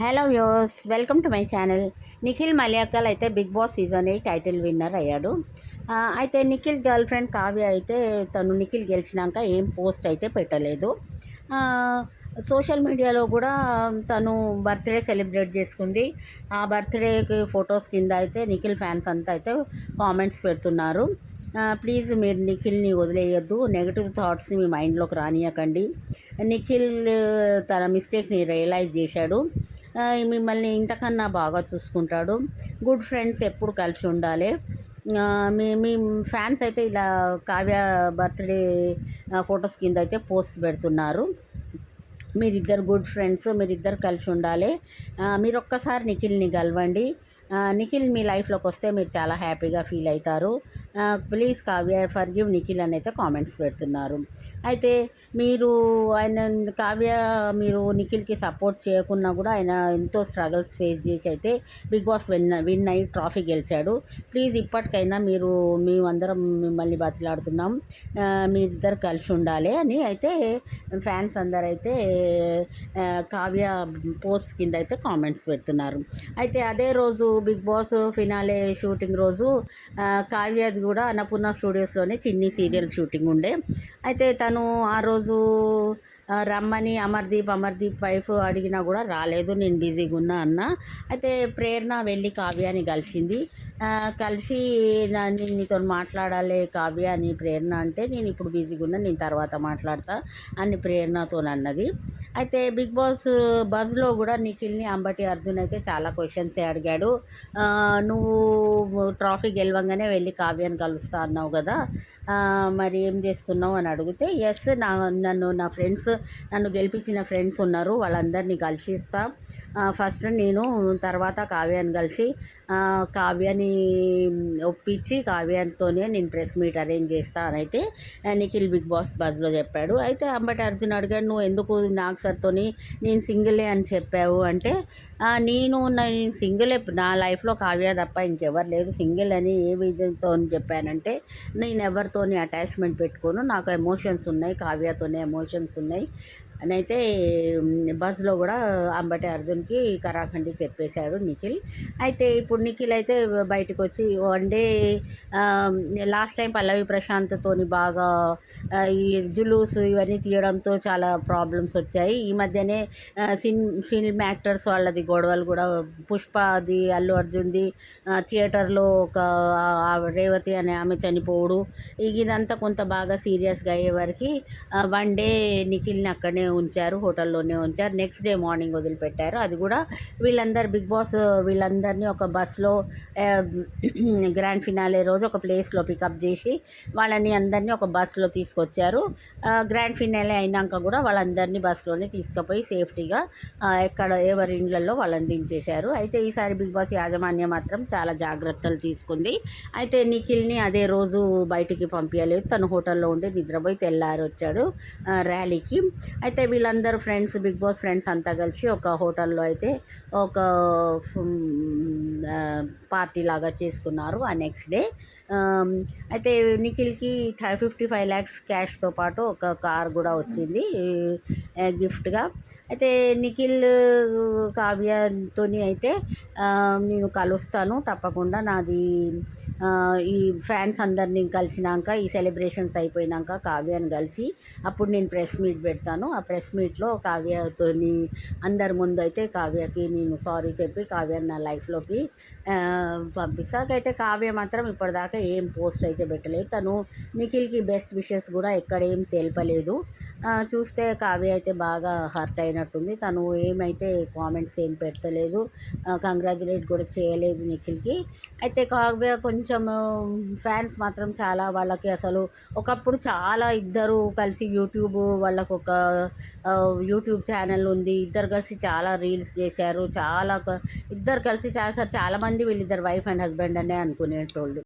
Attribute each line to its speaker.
Speaker 1: Hello viewers, welcome to my channel. Nikhil Maliyakkal అయితే Bigg Boss season 8 title winner అయ్యాడు. అయితే Nikhil girl friend Kavya అయితే తను నిఖిల్ గెలిచినాక ఏం పోస్ట్ అయితే పెట్టలేదు. సోషల్ మీడియాలో కూడా తను బర్త్డే సెలబ్రేట్ చేసుకుంది. ఆ బర్త్డేకి ఫొటోస్ కింద అయితే నిఖిల్ ఫ్యాన్స్ అంతా అయితే కామెంట్స్ పెడుతున్నారు. ప్లీజ్ మీరు నిఖిల్ని వదిలేయొద్దు, నెగిటివ్ థాట్స్ మీ మైండ్లోకి రానియకండి. నిఖిల్ తన మిస్టేక్ని రియలైజ్ చేశాడు. మిమ్మల్ని ఇంతకన్నా బాగా చూసుకుంటాడు. గుడ్ ఫ్రెండ్స్ ఎప్పుడు కలిసి ఉండాలి. మీ ఫ్యాన్స్ అయితే ఇలా కావ్య బర్త్డే ఫొటోస్ కింద అయితే పోస్ట్ పెడుతున్నారు. మీరిద్దరు గుడ్ ఫ్రెండ్స్, మీరిద్దరు కలిసి ఉండాలి. మీరు ఒక్కసారి నిఖిల్ని గెలవండి. నిఖిల్ మీ లైఫ్లోకి వస్తే మీరు చాలా హ్యాపీగా ఫీల్ అవుతారు. ప్లీజ్ కావ్య ఫర్గివ్ నిఖిల్ అని అయితే కామెంట్స్ పెడుతున్నారు. అయితే మీరు కావ్య మీరు నిఖిల్కి సపోర్ట్ చేయకున్నా కూడా ఆయన ఎంతో స్ట్రగల్స్ ఫేస్ చేసి అయితే బిగ్ బాస్ విన్ అయ్యి ట్రాఫీ గెలిచాడు. ప్లీజ్ ఇప్పటికైనా మేమందరం మిమ్మల్ని బతిలాడుతున్నాం, మీరిద్దరు కలిసి ఉండాలి అని అయితే ఫ్యాన్స్ అందరూ అయితే కావ్య పోస్ట్ కింద అయితే కామెంట్స్ పెడుతున్నారు. అయితే అదే రోజు బిగ్ బాస్ ఫినాలే షూటింగ్ రోజు కావ్యది కూడా అన్నపూర్ణ స్టూడియోస్లోనే చిన్ని సీరియల్ షూటింగ్ ఉండే. అయితే తను ఆ రోజు రమ్మని అమర్దీప్ వైఫ్ అడిగినా కూడా రాలేదు, నేను బిజీగా ఉన్నా అన్న. అయితే ప్రేరణ వెళ్ళి కావ్యాని కలిసింది. కలిసి నేను నీతో మాట్లాడాలి కావ్య అని ప్రేరణ అంటే, నేను ఇప్పుడు బిజీగా ఉన్నా, నేను తర్వాత మాట్లాడతా అని ప్రేరణతో అన్నది. అయితే బిగ్ బాస్ బజ్లో కూడా నిఖిల్ని అంబటి అర్జున్ అయితే చాలా క్వశ్చన్స్ అడిగాడు. నువ్వు ట్రాఫీ గెలవంగానే వెళ్ళి కావ్యాన్ని కలుస్తా అన్నావు కదా, మరి ఏం చేస్తున్నావు అని అడిగితే, ఎస్ నా ఫ్రెండ్స్, నన్ను గెలిపించిన ఫ్రెండ్స్ ఉన్నారు, వాళ్ళందరినీ కలిసిస్తా. ఫస్ట్ నేను, తర్వాత కావ్యాన్ని కలిసి కావ్యాని ఒప్పించి కావ్యంతోనే నేను ప్రెస్ మీట్ అరేంజ్ చేస్తా అని అయితే నిఖిల్ బిగ్ బాస్ బజ్లో చెప్పాడు. అయితే అంబటి అర్జున్ అడిగాడు, నువ్వు ఎందుకు నాగ్ సార్తోని నేను సింగిలే అని చెప్పావు అంటే, నేను సింగిలే, నా లైఫ్లో కావ్య తప్ప ఇంకెవరు లేదు, సింగిల్ అని ఏ విధంతో చెప్పానంటే, నేను ఎవరితోని అటాచ్మెంట్ పెట్టుకోను, నాకు ఎమోషన్స్ ఉన్నాయి, కావ్యతోనే ఎమోషన్స్ ఉన్నాయి అని అయితే బస్లో కూడా అంబటి అర్జున్కి కరాఖండి చెప్పేశాడు నిఖిల్. అయితే ఇప్పుడు నిఖిల్ అయితే బయటకు వచ్చి వన్ డే లాస్ట్ టైం పల్లవి ప్రశాంత్తోని బాగా ఈ జులూస్ ఇవన్నీ తీయడంతో చాలా ప్రాబ్లమ్స్ వచ్చాయి. ఈ మధ్యనే ఫిల్మ్ యాక్టర్స్ వాళ్ళది గొడవలు కూడా, పుష్పది అల్లు అర్జున్ది థియేటర్లో ఒక రేవతి అనే ఆమె చనిపోవడు, ఇదంతా కొంత బాగా సీరియస్గా అయ్యే వరకు వన్ డే నిఖిల్ని అక్కడనే ఉంచారు, హోటల్లోనే ఉంచారు. నెక్స్ట్ డే మార్నింగ్ వదిలిపెట్టారు. అది కూడా వీళ్ళందరూ బిగ్ బాస్ వీళ్ళందరినీ ఒక బస్లో గ్రాండ్ ఫినాలే రోజు ఒక ప్లేస్లో పికప్ చేసి వాళ్ళని అందరినీ ఒక బస్లో తీసుకొచ్చారు. గ్రాండ్ ఫినాలే అయినాక కూడా వాళ్ళందరినీ బస్లోనే తీసుకుపోయి సేఫ్టీగా ఎక్కడ ఎవరి ఇండ్లలో వాళ్ళని దించేశారు. అయితే ఈసారి బిగ్ బాస్ యాజమాన్యం మాత్రం చాలా జాగ్రత్తలు తీసుకుంది. అయితే నిఖిల్ని అదే రోజు బయటికి పంపించలేదు, తను హోటల్లో ఉండి నిద్రపోయి తెల్లారి వచ్చాడు ర్యాలీకి. అయితే వీళ్ళందరూ ఫ్రెండ్స్, బిగ్ బాస్ ఫ్రెండ్స్ అంతా కలిసి ఒక హోటల్లో అయితే ఒక పార్టీ లాగా చేసుకున్నారు ఆ నెక్స్ట్ డే. అయితే నిఖిల్కి 55 lakhs క్యాష్తో పాటు ఒక కార్ కూడా వచ్చింది గిఫ్ట్గా. అయితే నిఖిల్ కావ్యతో అయితే నేను కలుస్తాను తప్పకుండా, నాది ఈ ఫ్యాన్స్ అందరినీ కలిసినాక, ఈ సెలబ్రేషన్స్ అయిపోయినాక కావ్యాన్ని కలిసి అప్పుడు నేను ప్రెస్ మీట్ పెడతాను. ఆ ప్రెస్ మీట్లో కావ్యతో అందరి ముందు అయితే కావ్యకి నేను సారీ చెప్పి కావ్యాన్ని నా లైఫ్లోకి పంపిస్తాకైతే కావ్య మాత్రం ఇప్పటిదాకా ఏం పోస్ట్ అయితే పెట్టలేదు. తను నిఖిల్కి బెస్ట్ విషెస్ కూడా ఎక్కడ ఏం తెలపలేదు. చూస్తే కావ్య అయితే బాగా హర్ట్ అయినట్టుంది. తను ఏమైతే కామెంట్స్ ఏం పెట్టలేదు, కంగ్రాచులేట్ కూడా చేయలేదు నిఖిల్కి. అయితే కావ్య కొంచెం ఫ్యాన్స్ మాత్రం చాలా, వాళ్ళకి అసలు ఒకప్పుడు చాలా ఇద్దరు కలిసి వాళ్ళకు ఒక యూట్యూబ్ ఛానల్ ఉంది, ఇద్దరు కలిసి చాలా రీల్స్ చేశారు, ఇద్దరు కలిసి చేశారు. చాలామంది వీళ్ళిద్దరు వైఫ్ అండ్ హస్బెండ్ అనే అనుకునేటోళ్ళు.